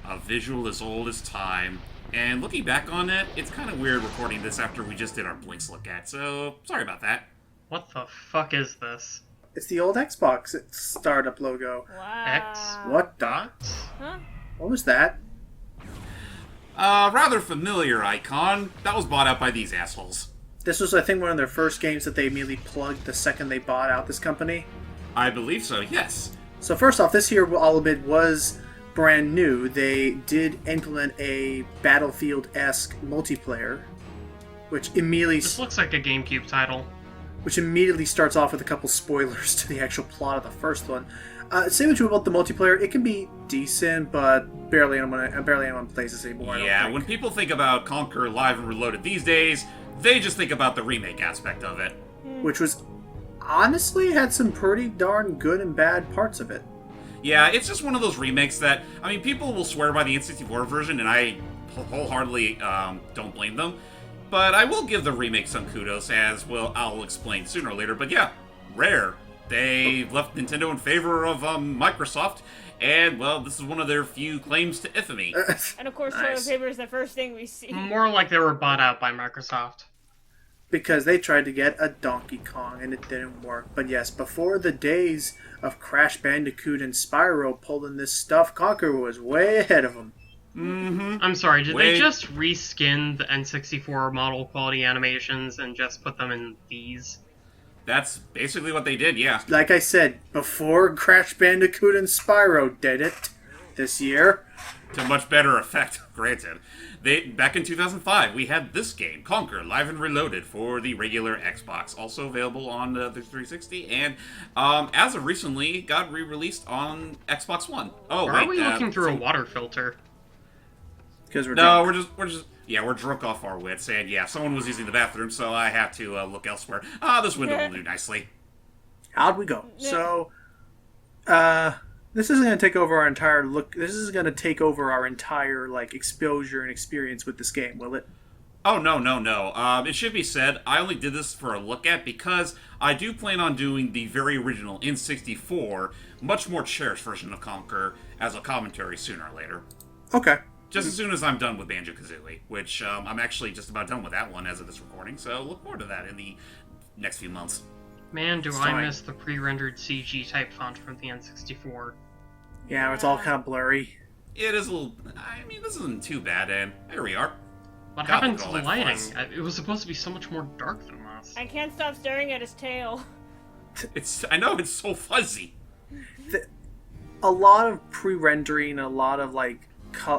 A visual as old as time. And looking back on it, it's kind of weird recording this after we just did our Blinks look at, so sorry about that. What the fuck is this? It's the old Xbox startup logo. Wow. X? What the? Huh? What was that? Rather familiar icon. That was bought out by these assholes. This was, I think, one of their first games that they immediately plugged the second they bought out this company. I believe so, yes. So first off, this here, I'll admit, was brand new. They did implement a Battlefield-esque multiplayer, which immediately This looks like a GameCube title. starts off with a couple spoilers to the actual plot of the first one. Say what you will about the multiplayer, it can be decent, but barely anyone plays this anymore. Yeah, when people think about Conker Live and Reloaded these days, they just think about the remake aspect of it. Which was, honestly, had some pretty darn good and bad parts of it. Yeah, it's just one of those remakes that, I mean, people will swear by the N64 version, and I wholeheartedly don't blame them. But I will give the remake some kudos, as well, I'll explain sooner or later. But yeah, Rare. They left Nintendo in favor of Microsoft, and, well, this is one of their few claims to infamy. And of course, Nice. toilet paper is the first thing we see. More like they were bought out by Microsoft. Because they tried to get a Donkey Kong, and it didn't work. But yes, before the days of Crash Bandicoot and Spyro pulling this stuff, Conker was way ahead of them. Mm-hmm. I'm sorry, did Wait. they just reskin the N64 model quality animations and just put them in these? That's basically what they did, yeah. Like I said, before Crash Bandicoot and Spyro did it this year. To much better effect, granted. Back in 2005, we had this game, Conker Live and Reloaded, for the regular Xbox, also available on the 360, and as of recently, got re-released on Xbox One. Oh, Or wait, are we looking through a water filter? Because we're No, drunk. we're drunk off our wits, and yeah, someone was using the bathroom, so I had to look elsewhere. This window will do nicely. How'd we go? Yeah. So, this isn't going to take over our entire look. This is going to take over our entire, exposure and experience with this game, will it? Oh, no. It should be said, I only did this for a look at because I do plan on doing the very original N64, much more cherished version of Conker as a commentary sooner or later. Okay. Just as soon as I'm done with Banjo-Kazooie, which I'm actually just about done with that one as of this recording, so look forward to that in the next few months. Man, do It's I fine. miss the pre-rendered CG type font from the N64. Yeah, it's all kind of blurry. It is a little... I mean, this isn't too bad, and here we are. What God, happened look to at the all that lighting? fuzz. It was supposed to be so much more dark than this. I can't stop staring at his tail. I know, it's so fuzzy. A lot of pre-rendering, a lot of,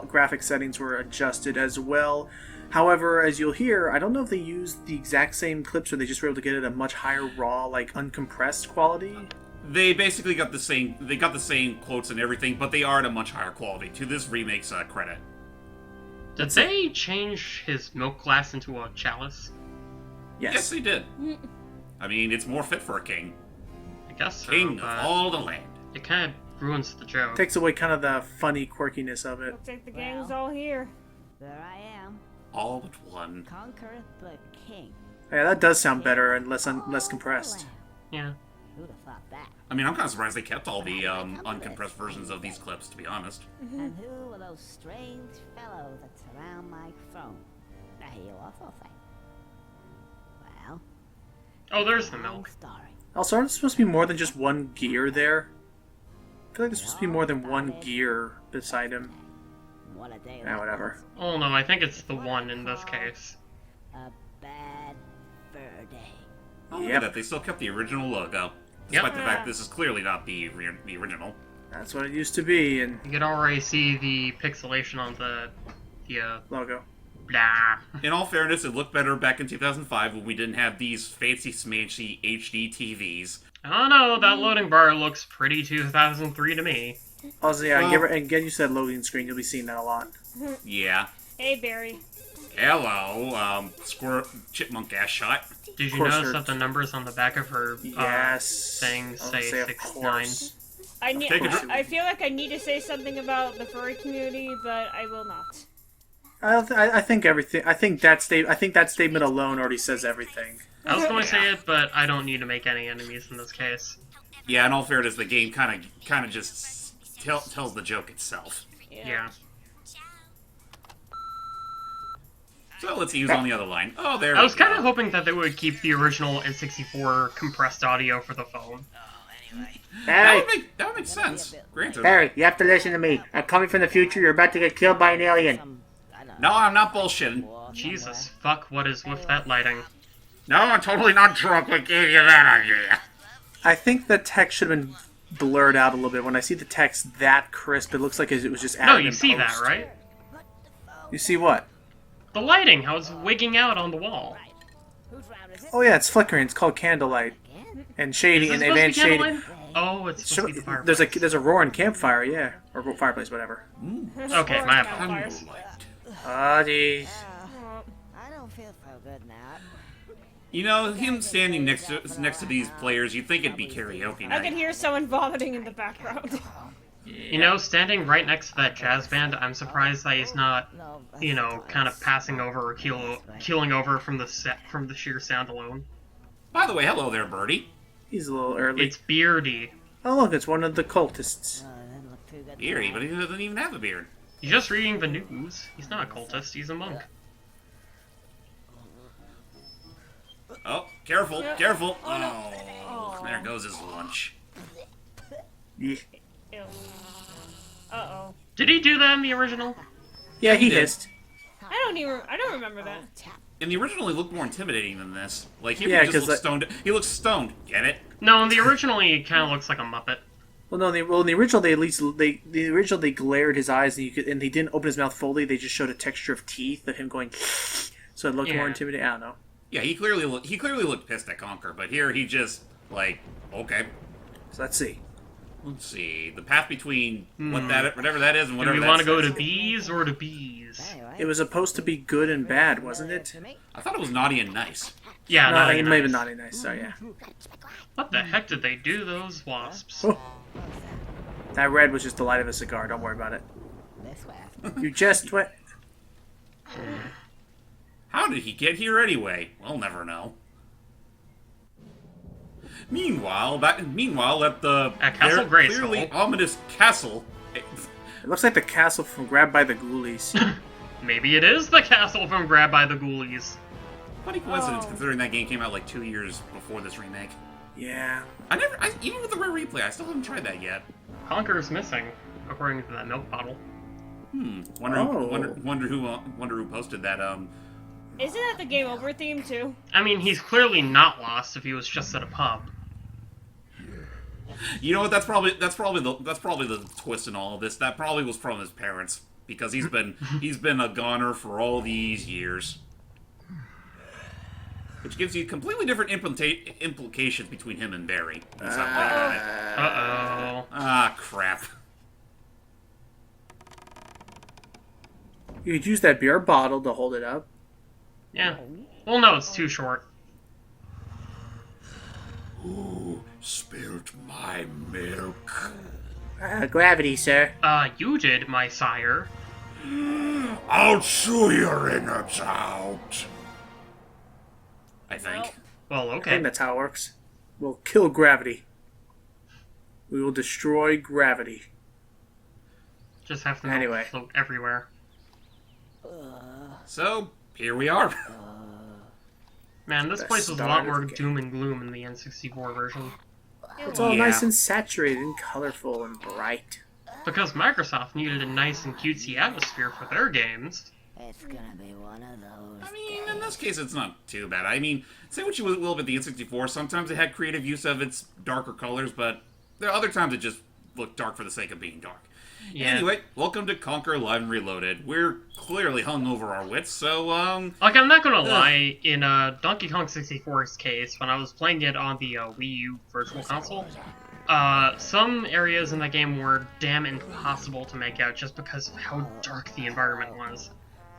graphic settings were adjusted as well. However, as you'll hear, I don't know if they used the exact same clips or they just were able to get it at a much higher raw, uncompressed quality. They basically got the same quotes and everything, but they are at a much higher quality, to this remake's credit. Did they change his milk glass into a chalice? Yes, they did. I mean, it's more fit for a king. I guess so, King of but all the land. it kind of ruins the joke. Takes away kind of the funny quirkiness of it. Looks like the gang's all here. There I am, All but one. Conker the King. Yeah, that does sound better and less compressed. Yeah. Who'd have thought that? I mean, I'm kind of surprised they kept all the uncompressed versions of these clips, to be honest. And who are those strange fellows that surround my throne? Now you also think. Well, Oh, there's the long milk. story. Also, aren't there supposed to be more than just one gear there? I feel like there's supposed to be more than one gear beside him. What a day. Yeah, that whatever. Oh no, I think it's the one in this case. was. A bad fur day. Oh, look Yep. at that. They still kept the original logo. Despite the fact this is clearly not the original. That's what it used to be in You can already see the pixelation on the logo. blah. In all fairness, it looked better back in 2005 when we didn't have these fancy smashy HD TVs. I don't know, that loading bar looks pretty 2003 to me. Also, yeah, Well- and get used to that loading screen. You'll be seeing that a lot. Yeah. Hey, Barry. Hello, chipmunk ass shot. Did you course notice they're- that the numbers on the back of her Yes. thing I'll say of 69? course. Take it. I feel like I need to say something about the furry community, but I will not. I think everything. I think that statement alone already says everything. I was going to say it, but I don't need to make any enemies in this case. Yeah, in all fairness, the game kind of just tells the joke itself. Yeah. So let's see who's on the other line. Oh, there I was we go. kind of hoping that they would keep the original N64 compressed audio for the phone. Barry, That would make sense. Granted. Barry, you have to listen to me. I'm coming from the future. You're about to get killed by an alien. No, I'm not bullshitting. Jesus, fuck, what is with that lighting? No, I'm totally not drunk. What gave you that idea? I think the text should have been blurred out a little bit. When I see the text that crisp, it looks like it was just added No, you in see post. that, right? You see what? The lighting, how it's wigging out on the wall. Oh yeah, it's flickering. It's called candlelight and Is shading this and supposed to advanced be shading. candlelight? Oh, it's supposed to be the fireplace. There's a roaring campfire, yeah, or fireplace, whatever. Okay, my apologies. Oh jeez. I don't feel so good now. You know, him standing next to these players, you'd think it'd be karaoke I night. can hear someone vomiting in the background. You know, standing right next to that jazz band, I'm surprised that he's not, you know, kind of passing over or keeling over from the sheer sound alone. By the way, hello there, Birdie. He's a little early. It's Beardy. Oh look, it's one of the cultists. Doesn't look too good. Beardy, but he doesn't even have a beard. He's just reading the news. He's not a cultist, he's a monk. Oh, careful, careful. Oh, there goes his lunch. Yeah, Ew. Uh-oh. Did he do that in the original? yeah he He did. hissed. I don't remember that. In the original, he looked more intimidating than this. Like, he Yeah, just 'cause looks stoned. He looks stoned. Get it? No, in the original he kind of looks like a Muppet. Well, no, in the original they glared his eyes and he didn't open his mouth fully. They just showed a texture of teeth of him going, so it looked more Yeah. intimidating. I don't know. Yeah, he clearly looked pissed at Conker, but here he just like, okay, So let's see. let's see the path between whatever that is and Do whatever. we that want to go says. to bees or to bees? Anyway, It was supposed to be good and bad, wasn't it? to me. I thought it was naughty and nice. Yeah, No, naughty it nice. may have been naughty nice. So yeah. What the heck did they do to those wasps? Oh, that red was just the light of a cigar. Don't worry about it. This way. You just went. How did he get here anyway? We'll never know. Meanwhile, at the At Castle very Grayskull. clearly ominous castle. It looks like the castle from Grabbed by the Ghoulies. Maybe it is the castle from Grab by the Ghoulies. Funny coincidence, considering that game came out like 2 years before this remake. Yeah. Even with the rare replay, I still haven't tried that yet. Conker's missing, according to that milk bottle. Wonder Oh. who posted that. Isn't that the Game Over theme, too? I mean, he's clearly not lost if he was just at a pub. You know what? That's probably the twist in all of this. That probably was from his parents because he's been a goner for all these years, which gives you completely different implications between him and Barry. Let's not play on it. Uh-oh. Ah, crap. You could use that beer bottle to hold it up. Yeah. Well, no, it's too short. Who spilt my milk? Gravity, sir. You did, my sire. I'll chew your innards out. I think. Well, I okay. think that's how it works. We'll kill gravity. We will destroy gravity. Just have to Anyway. float everywhere. So here we are. Man, this The place was a start lot of more the game. doom and gloom in the N64 version. It's all Yeah. nice and saturated and colorful and bright. Because Microsoft needed a nice and cutesy atmosphere for their games. It's gonna be one of those. I mean, in this case, it's not too bad. I mean, say what you will about the N64, sometimes it had creative use of its darker colors, but there are other times it just looked dark for the sake of being dark. Yeah. Anyway, welcome to Conker Live and Reloaded. We're clearly hung over our wits, so, Like, I'm not gonna lie, in Donkey Kong 64's case, when I was playing it on the Wii U Virtual Console, some areas in the game were damn impossible to make out just because of how dark the environment was.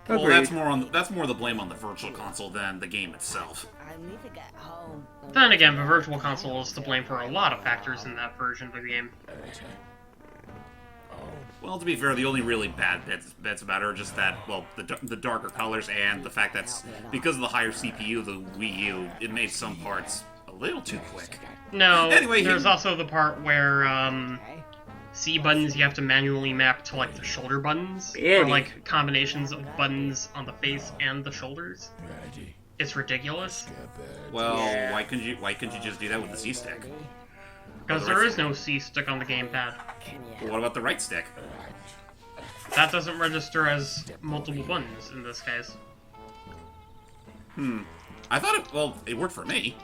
well, Agreed. that's more the blame on the Virtual Console than the game itself. I need to get home. Then again, the Virtual Console is to blame for a lot of factors in that version of the game. Well, to be fair, the only really bad bits about it are just that, well, the darker colors and the fact that because of the higher CPU, the Wii U, it made some parts a little too quick. No, Anyway, there's here- also the part where, C buttons you have to manually map to like the shoulder buttons, or Really? like combinations of buttons on the face and the shoulders. It's ridiculous. Well, Yeah. why couldn't you just do that with the C stick? Because there is no C stick on the gamepad. Well, what about the right stick? That doesn't register as multiple buttons in this case. I thought it worked for me.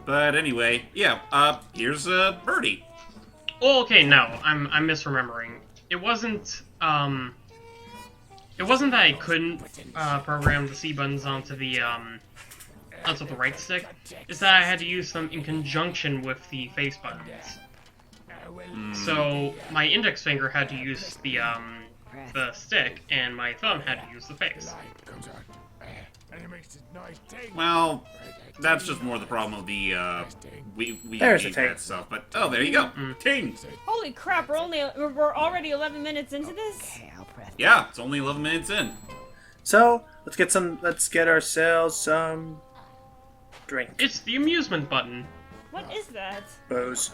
But anyway, yeah, here's Birdie. Oh, okay, no, I'm misremembering. It wasn't that I couldn't program the C buttons onto the right stick. It's that I had to use them in conjunction with the face buttons. So my index finger had to use the stick, and my thumb had to use the face. Well, that's just more the problem of the we There's a gamepad ting. stuff. But oh, there you go, ting. Holy crap, we're already 11 minutes into this? Okay, I'll press. Yeah, it's only 11 minutes in. So let's get ourselves some drink. It's the amusement button. What is that? Booze.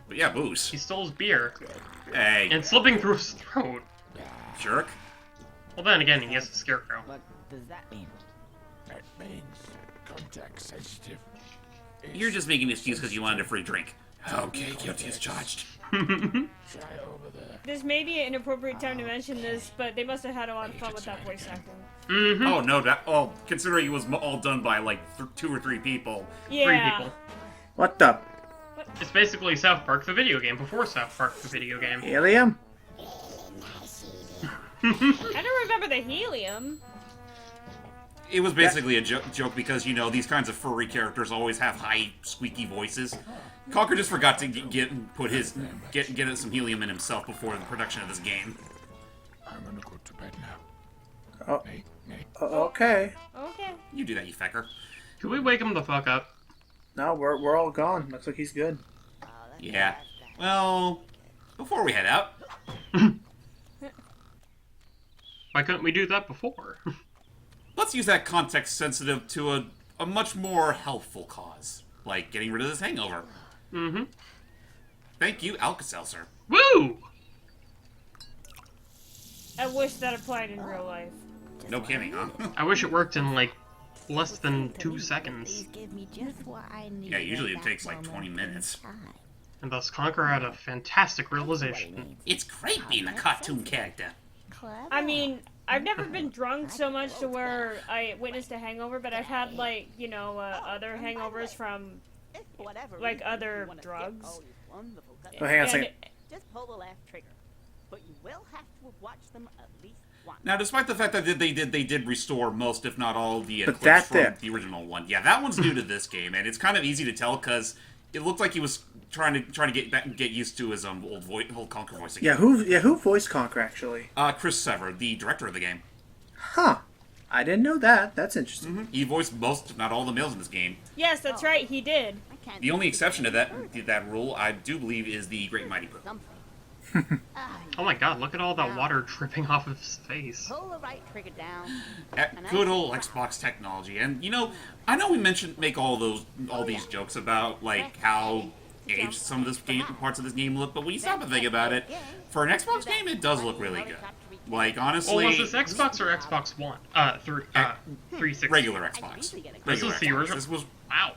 But yeah, booze. He stole his beer, Hey, and slipping through his throat. jerk. Well, then again, he has a scarecrow. What does that mean? That means contact sensitive. You're just making an excuse because you wanted a free drink. Okay, guilty as charged. Try over there. This may be an appropriate time to mention this, but they must have had a lot of fun with that voice acting. Mm-hmm. Oh no, considering it was all done by like 2 or 3 people. Yeah. 3 people. What the It's basically South Park the video game before South Park the video game. helium? I don't remember the helium. It was basically a joke because, you know, these kinds of furry characters always have high, squeaky voices. Conker just forgot to get some helium in himself before the production of this game. I'm gonna go to bed now. Oh, Nate, Nate. okay. Okay. You do that, you fecker. Can we wake him the fuck up? No, we're all gone. Looks like he's good. Oh, that's Yeah. bad. Well, before we head out, Why couldn't we do that before? let's use that context sensitive to a much more helpful cause, like getting rid of this hangover. Mm-hmm. Thank you, Alka-Seltzer. Woo! I wish that applied in real life. No kidding, huh? I wish it worked in, like, less than 2 seconds. Please give me just what I need Yeah, usually it at takes that like 20 moment in minutes. time. And thus Conker had a fantastic realization. It's great being a cartoon character. Clever. I mean, I've never been drunk so much to where I witnessed a hangover, but I've had, like, you know, other hangovers from, If for whatever like, reason other you wanna skip drugs. all these wonderful Oh, hang on a and second. Just pull the left trigger. But you will have to watch them at least once. Now, despite the fact that they did restore most, if not all, of the But clips that from there. the original one. Yeah, that one's new to this game, and it's kind of easy to tell because it looked like he was trying to get used to his old Conker voice again. Who voiced Conker actually? Chris Sever, the director of the game. Huh. I didn't know that. That's interesting. He voiced most, if not all, the males in this game. Yes, that's right, he did. I can't The only exception to that rule, I do believe, is the Great Mighty Pooh. something. Oh my god, look at all that water dripping off of his face. Pull the right trigger down. Good old Xbox technology, and you know, I know we make all these jokes about like how aged some of parts of this game look, but when you stop and think about it, for an Xbox game, it does look really good. Like honestly, Well, was this Xbox or Xbox One? 360. regular Xbox. This Regular is the Xbox. original. This was Wow.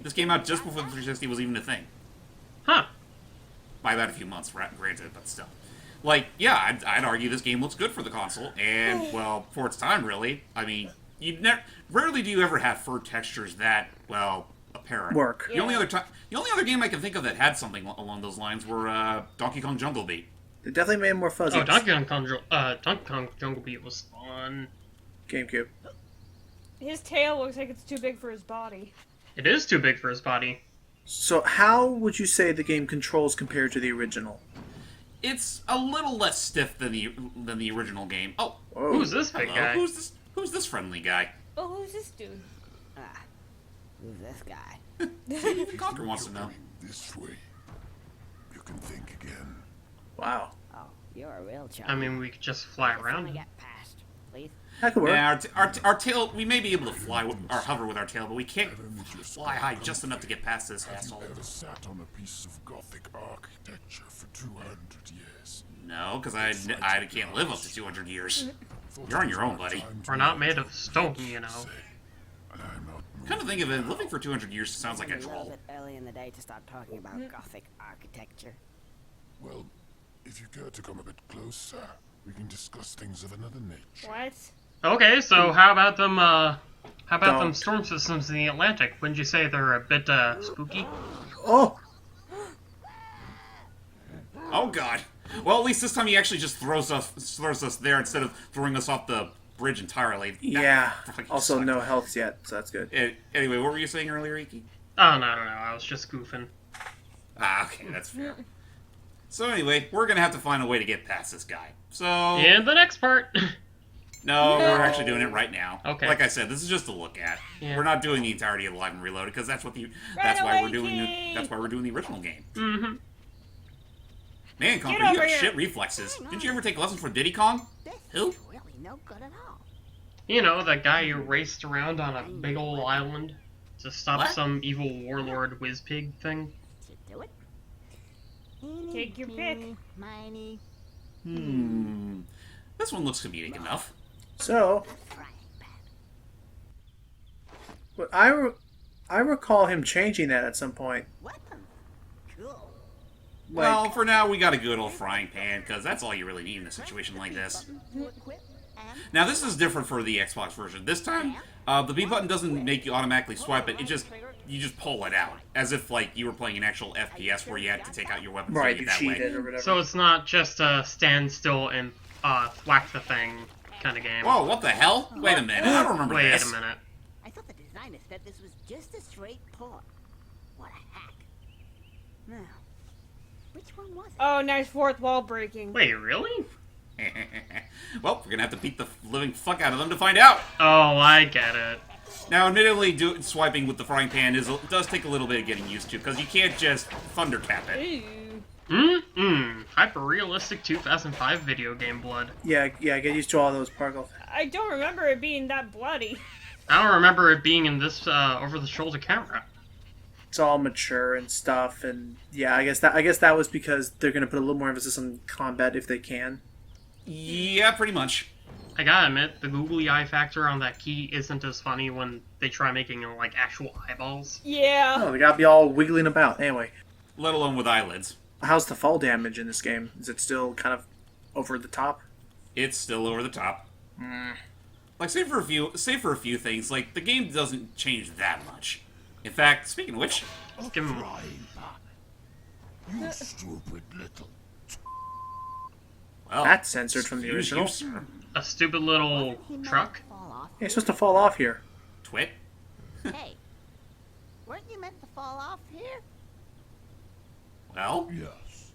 this came out just before the 360 was even a thing. Huh. By about a few months, granted, but still. Like, yeah, I'd argue this game looks good for the console, and, well, for its time, really. I mean, rarely do you ever have fur textures that, well, apparent. Work. The only other game I can think of that had something along those lines were Donkey Kong Jungle Beat. They definitely made him more fuzzy. Oh, Donkey Kong Jungle Beat was fun. GameCube. His tail looks like it's too big for his body. It is too big for his body. So how would you say the game controls compared to the original? It's a little less stiff than the original game. Oh, Whoa. Who's this big hello. guy? Who's this friendly guy? Oh, who's this dude? Ah, who's this guy? Even Conker wants to know. This way. You can think again. Wow. Oh, you're a real chump. I mean, we could just fly Just wanna around. get past, please. That could work. Yeah, our tail, we may be able to fly or hover with our tail, but we can't fly high just enough to get past this asshole. Ever sat on a piece of Gothic architecture for 200 years? No, because I can't live up to 200 years. You're on your own, buddy. We're not made of stone, you know. Come to think of it, living for 200 years sounds like a A little troll. bit early in the day to start talking about Gothic architecture. Well, if you care to come a bit closer, we can discuss things of another nature. What? Okay, so how about them them Don't. storm systems in the Atlantic? Wouldn't you say they're a bit spooky? Oh, Oh god. Well, at least this time he actually just throws us there instead of throwing us off the bridge entirely. That yeah. fucking Also, sucked. no health yet, so that's good. Anyway, what were you saying earlier, Iki? Oh, no, I was just goofing. Ah, okay, that's fair. So anyway, we're gonna have to find a way to get past this guy. So In the next part. no, we're actually doing it right now. Okay. Like I said, this is just a look at. Yeah. We're not doing the entirety of Live and Reloaded because that's why we're doing the original game. Mm-hmm. Man, Conker, over you have here. shit reflexes. Didn't you ever take lessons from Diddy Kong? This Who? is really no good at all. You know, that guy who raced around on a big old island to stop What? some evil warlord whiz pig thing. To do it. Take your pick. Miny, This one looks comedic enough. So, frying pan. but I recall him changing that at some point. Weapon. Cool. Well, for now, we got a good old frying pan, because that's all you really need in a situation like this. To equip and Now, this is different for the Xbox version. This time, the B button doesn't make you automatically swipe it. You just pull it out, as if like you were playing an actual FPS where you had to take out your weapon Right, it you that way. cheated or whatever. So it's not just a stand still and whack the thing kind of game. Whoa, what the hell? Wait a minute, I don't remember Wait this. a minute. I thought the designer said this was just a straight port. What a hack. Now, which one was it? Oh, nice fourth wall breaking. Wait, really? Well, we're gonna have to beat the living fuck out of them to find out. Oh, I get it. Now, admittedly, swiping with the frying pan does take a little bit of getting used to, because you can't just thunder tap it. Ooh. Hyper-realistic 2005 video game blood. Yeah, get used to all those particles. I don't remember it being that bloody. I don't remember it being in this over-the-shoulder camera. It's all mature and stuff, and yeah, I guess that was because they're gonna put a little more emphasis on combat if they can. Yeah, pretty much. I gotta admit, the googly eye factor on that key isn't as funny when they try making like actual eyeballs. Yeah. Oh, they gotta be all wiggling about. Anyway, Let alone with eyelids. how's the fall damage in this game? Is it still kind of over the top? It's still over the top. Like, save for a few things, like, the game doesn't change that much. In fact, speaking of which, Let's give him. Frying pan. You stupid little. well, That's censored from the excuse original. you, sir. A stupid little He meant truck? to fall off. Yeah, it's supposed to fall off here. Twit. Hey, weren't you meant to fall off here? Well, Yes.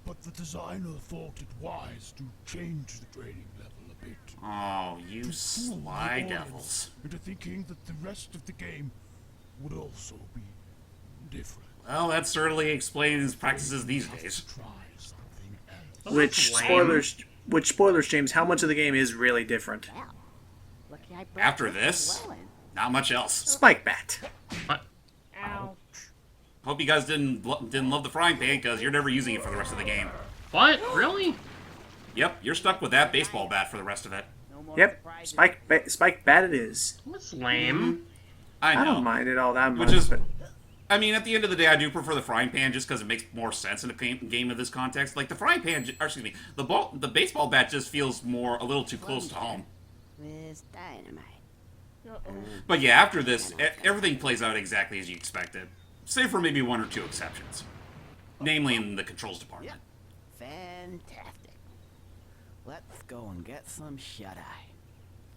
But the designer thought it wise to change the training level a bit. oh, you To fool sly the devils. audience into thinking that the rest of the game would also be different. Well, that certainly explains his practices these days. Try something else. Well, Which that's lame. spoilers, James? How much of the game is really different? Well, lucky I brought After this, well in. not much else. Spike bat. What? Ow. Hope you guys didn't love the frying pan, because you're never using it for the rest of the game. What? Really? Yep, you're stuck with that baseball bat for the rest of it. No more Yep, surprises. spike bat it is. That's lame. I know. I don't mind it all that much. Which is, but I mean, at the end of the day, I do prefer the frying pan just because it makes more sense in a game of this context. Like the frying pan, or excuse me, the baseball bat just feels a little too close to home. With dynamite. Uh-oh. But yeah, after this, everything plays out exactly as you expected, save for maybe one or two exceptions, namely in the controls department. Fantastic. Let's go and get some shut-eye.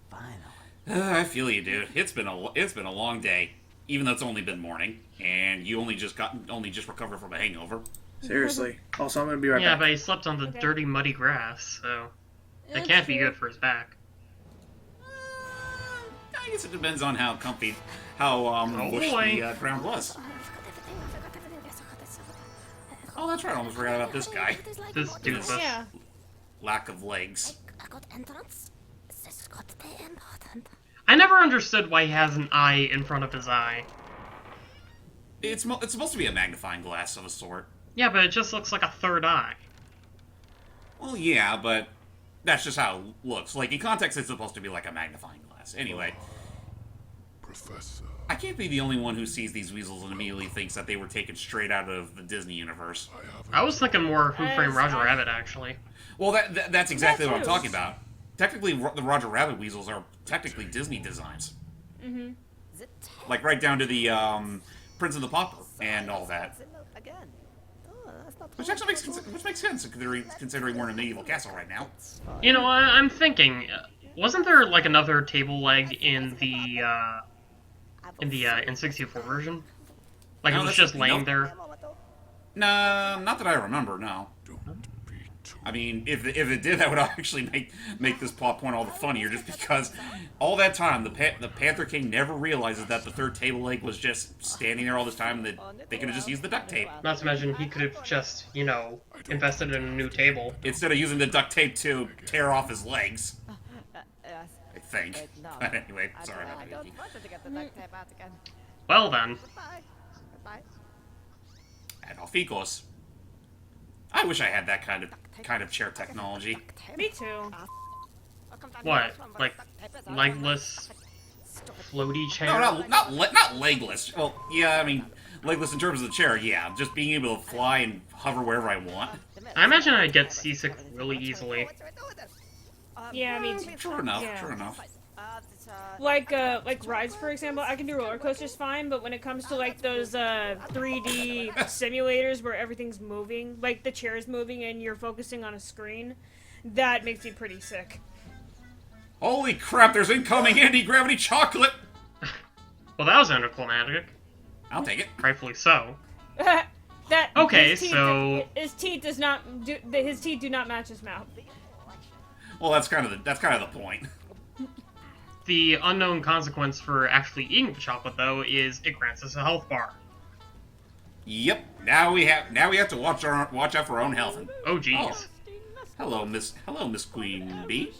Finally. I feel you, dude. It's been a long day, even though it's only been morning, and you only just recovered from a hangover. seriously. Also, I'm gonna be right Yeah, back. but he slept on the Okay. dirty, muddy grass, so it That's can't be true. good for his back. I guess it depends on how comfy, how lush boy. the ground was. Oh, that's right. I almost forgot about this guy. This doofus. Yeah. Lack of legs. I got entrance. It's got to be important. I never understood why he has an eye in front of his eye. It's supposed to be a magnifying glass of a sort. Yeah, but it just looks like a third eye. Well, yeah, but that's just how it looks. Like, in context, it's supposed to be like a magnifying glass. Anyway, Professor. I can't be the only one who sees these weasels and immediately thinks that they were taken straight out of the Disney universe. I was thinking more Who Framed Roger Rabbit, actually. Well, that's exactly what I'm That's talking about. Technically, the Roger Rabbit weasels are technically Disney designs. Mm-hmm. Like, right down to the, Prince of the Pauper and all that. Again. Oh, that's not Which actually makes sense, considering we're in a medieval castle right now. You know, I'm thinking, wasn't there like another table leg in the N64 version? Like No, it was that's- just laying nope. there. Nah, not that I remember, no. Don't be too... I mean, if it did, that would actually make this plot point all the funnier, just because all that time, the Panther King never realizes that the third table leg was just standing there all this time, and that they could have just used the duct tape. Not to mention, he could have just, you know, invested in a new table. Instead of using the duct tape to tear off his legs, Yes. I think. But anyway, sorry about I that, don't Vicky. want her to get the duct tape out again. Well then, Goodbye. Goodbye. And off he goes. I wish I had that kind of chair technology. Me too. what? Like, legless, floaty chair? No, not legless. Well, yeah, I mean, legless in terms of the chair, yeah. Just being able to fly and hover wherever I want. I imagine I'd get seasick really easily. Yeah, me too. True enough, Yeah. true enough. Like rides, for example, I can do roller coasters fine, but when it comes to like those 3D simulators where everything's moving, like the chair's moving and you're focusing on a screen, that makes me pretty sick. Holy crap, there's incoming anti-gravity chocolate! Well, that was anticlimactic. I'll take it. Rightfully so. That Okay, his teeth, so- his teeth does not do, his teeth do not match his mouth. Well, that's kind of the point. The unknown consequence for actually eating the chocolate, though, is it grants us a health bar. Yep. Now we have to watch out for our own health. Oh, jeez. Hello, Miss Queen Bee.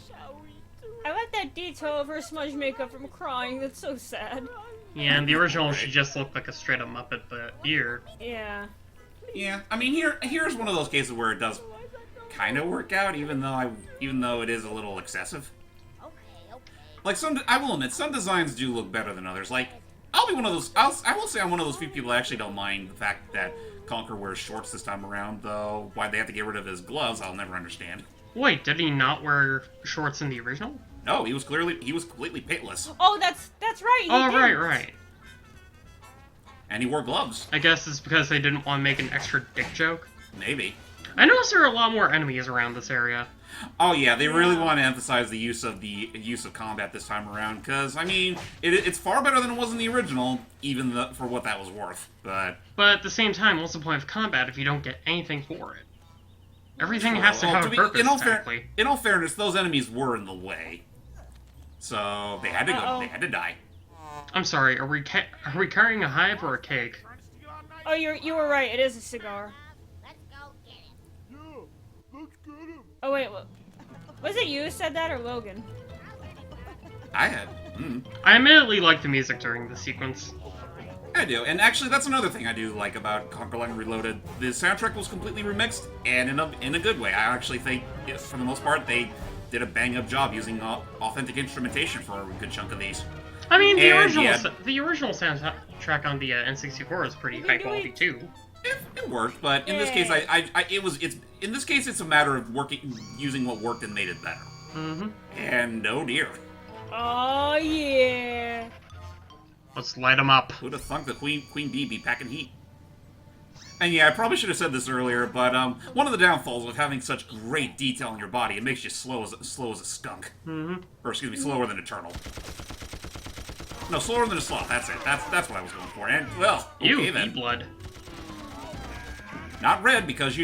I like that detail of her smudge makeup from crying. That's so sad. Yeah, in the original, she just looked like a straight-up Muppet, but here... Yeah. Yeah, I mean here's one of those cases where it does kind of work out, even though it is a little excessive. Like I will admit, some designs do look better than others. Like I'll be one of those. I will say I'm one of those few people that actually don't mind the fact that Conker wears shorts this time around. Though why they have to get rid of his gloves, I'll never understand. Wait, did he not wear shorts in the original? No, he was completely pitless, Oh, that's right. he Oh, did. right. and he wore gloves. I guess it's because they didn't want to make an extra dick joke. Maybe. I noticed there are a lot more enemies around this area. Oh yeah, they really want to emphasize the use of combat this time around, because I mean, it's far better than it was in the original, even for what that was worth. But But at the same time, what's the point of combat if you don't get anything for it? Everything has to have a purpose, technically. in all fairness, those enemies were in the way, so they had to go. They had to die. I'm sorry, are we carrying a hive or a cake? Oh, you were right. It is a cigar. Oh wait, was it you who said that or Logan? I had. I admittedly like the music during the sequence. I do, and actually, that's another thing I do like about Conker Line Reloaded. The soundtrack was completely remixed, and in a good way. I actually think, for the most part, they did a bang-up job using authentic instrumentation for a good chunk of these. I mean, the And, original soundtrack on the N64 is pretty high quality too. It worked, but in this case, in this case, it's a matter of using what worked and made it better. Mm-hmm. And oh dear, Oh yeah. Let's light them up. who'd have thunk the Queen Bee be packing heat? And yeah, I probably should have said this earlier, but one of the downfalls of having such great detail in your body, it makes you slow as a skunk. Mm-hmm. Or excuse me, slower than a turtle. No, slower than a sloth. That's it. That's what I was going for. And well, Ew, okay then. bee-blood. Not red because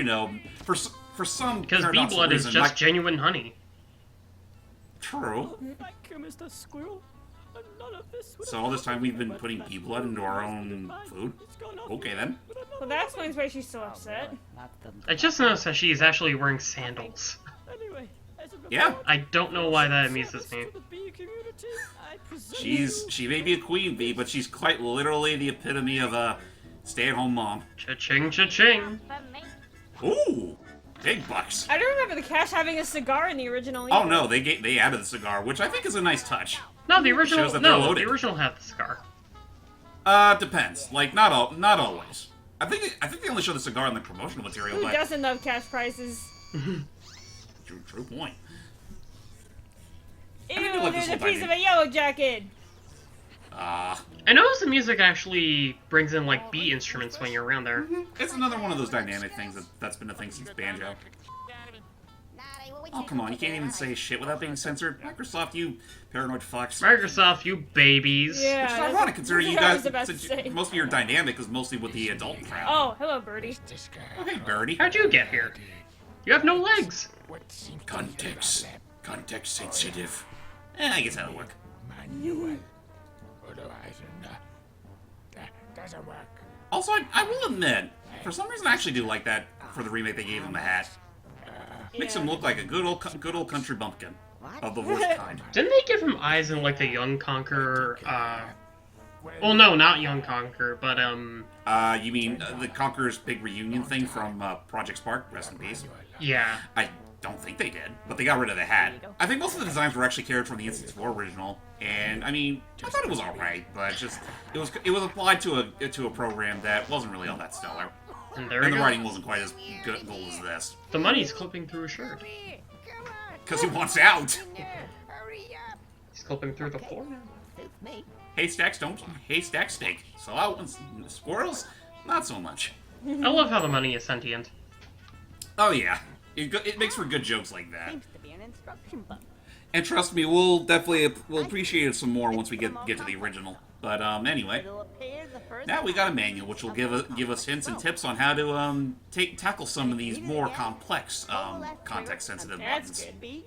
for some Because paradoxical bee-blood is reason, just like- genuine honey. true. Thank you, Mr. Squirrel. None of this would So all this time we've been putting bee blood into our own food. Okay then. Well, that explains why she's so upset. I just noticed that she is actually wearing sandals. Anyway, as a Yeah. I don't know why that amuses me. For the bee community, I presume. She may be a queen bee, but she's quite literally the epitome of a stay-at-home mom. Cha-ching, cha-ching. For me. Ooh, big bucks. I don't remember the Cash having a cigar in the original. Oh either. no, they added the cigar, which I think is a nice touch. No, the original. Shows that they're No, loaded. the original had the scar. Depends. Like not always. I think they only show the cigar in the promotional material, Who but doesn't love cash prices? true point. Ew, I do like there's this a whole piece of a yellow jacket. I noticed the music actually brings in like beat instruments when you're around there. It's another one of those dynamic things that's been a thing since Banjo. Oh, come on, you can't even say shit without being censored. Microsoft, you paranoid fucks. Microsoft, you babies. Yeah. Which is that's- ironic, considering you that's what I guys, was about to since say. most of your dynamic is mostly with the adult crowd. Oh, hello, Birdie. Oh, hey, Birdie. How'd you get here? You have no legs. Context sensitive. I guess that'll work. Manual. Otherwise, that doesn't work. Also, I will admit, for some reason I actually do like that for the remake they gave him a hat. Makes him look like a good old country bumpkin of the worst kind. Didn't they give him eyes in like the Young Conker? Well, no, not Young Conker, but You mean the Conker's big reunion thing from Project Spark? Rest in peace. yeah. I don't think they did, but they got rid of the hat. I think most of the designs were actually carried from the N64 original, and I mean, I thought it was all right, but just it was applied to a program that wasn't really all that stellar, And there and we the go. writing wasn't quite as good as this. The money's clipping through his shirt. Because he wants out. He's clipping through the floor now. Suits me. Haystack steak. So out squirrels, not so much. I love how the money is sentient. Oh yeah, it makes for good jokes like that. Seems to be an instruction book. And trust me, we'll appreciate it some more once we get to the original. But anyway, It'll appear the first now we got a manual which will give us hints and tips on how to tackle some of these more complex context-sensitive That's buttons. good. B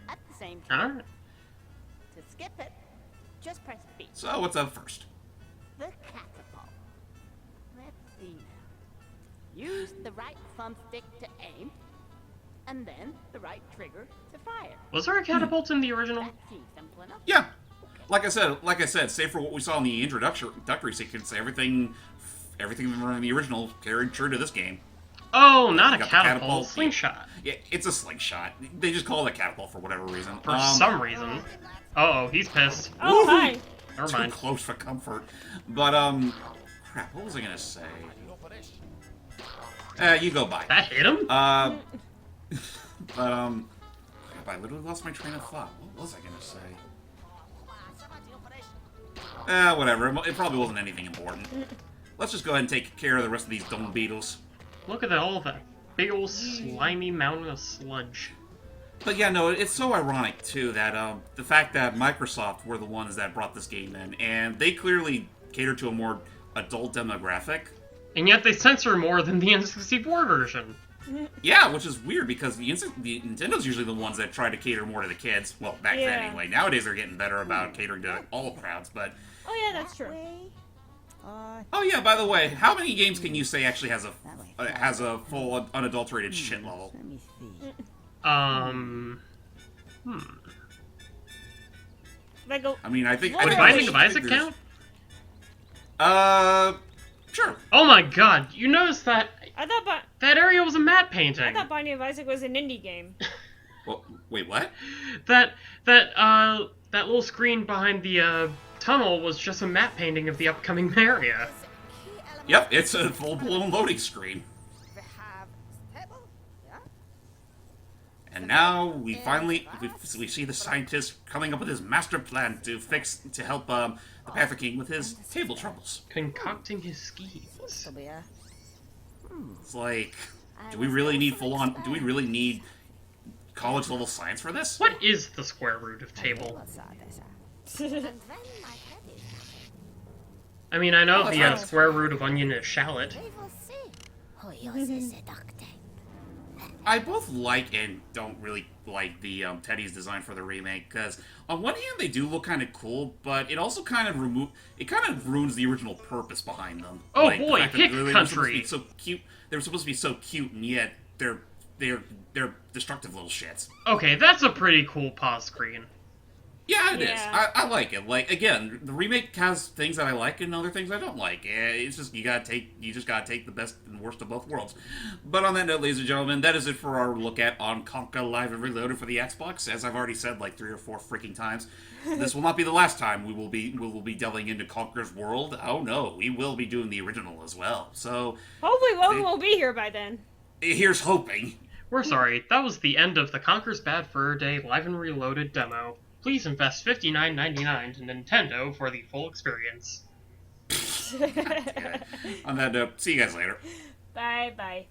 at the same time. Alright. To skip it, just press B. So what's up first? The catapult. Let's see now. Use the right thumbstick to aim, and then the right trigger to fire. Was there a catapult in the original? That seems simple enough. Yeah, like I said, save for what we saw in the introductory sequence, everything from the original carried true to this game. Oh, not a Got the catapult. catapult. Slingshot. Yeah, it's a slingshot. They just call it a catapult for whatever reason. For some reason. Uh-oh, he's pissed. Oh, hi. Never Too mind. close for comfort. But crap. What was I gonna say? You go by. That hit him? But crap, I literally lost my train of thought. What was I gonna say? Whatever. It probably wasn't anything important. Let's just go ahead and take care of the rest of these dung beetles. Look at all that big old slimy mountain of sludge. But yeah, no, it's so ironic too that the fact that Microsoft were the ones that brought this game in, and they clearly cater to a more adult demographic. And yet they censor more than the N64 version. Yeah, which is weird because the Nintendo's usually the ones that try to cater more to the kids. Well, back then Yeah. anyway. Nowadays they're getting better about catering to all crowds. But Oh yeah, that's true. oh yeah, by the way, how many games can you say actually has a full unadulterated shit level? Let me see. Like a, I mean, I think. Would Would I Binding think of Isaac there's- count? Sure. Oh my god, you noticed that I thought that area was a matte I painting. thought Binding of Isaac was an indie game. Well, wait, what? That little screen behind the tunnel was just a matte painting of the upcoming area. Yep, it's a full-blown loading screen. We have stable, yeah? And now we finally we see the scientist coming up with his master plan to help the Panther King with his table troubles. Concocting his schemes. This'll be a... It's like, do we really need Do we really need college level science for this? What is the square root of table? What's that, and then my head is... I mean, I know Oh, the that's right. square root of onion is shallot. We will see. Who uses seductive? I both like and don't really like the Teddy's design for the remake because on one hand they do look kind of cool, but it also kind of ruins the original purpose behind them. Oh Like, the boy, fact that hick they were supposed to country. be so cute. They were supposed to be so cute, and yet they they're destructive little shits. Okay, that's a pretty cool pause screen. Yeah, it is. Yeah. I like it. Like, again, the remake has things that I like and other things I don't like. It's just you just gotta take the best and worst of both worlds. But on that note, ladies and gentlemen, that is it for our look at on Conker Live and Reloaded for the Xbox. As I've already said like 3 or 4 freaking times, this will not be the last time we will be delving into Conker's world. Oh no, we will be doing the original as well. So Hopefully Logan will be here by then. here's hoping. We're sorry, that was the end of the Conker's Bad Fur Day Live and Reloaded demo. Please invest $59.99 to Nintendo for the full experience. On that note, see you guys later. Bye bye.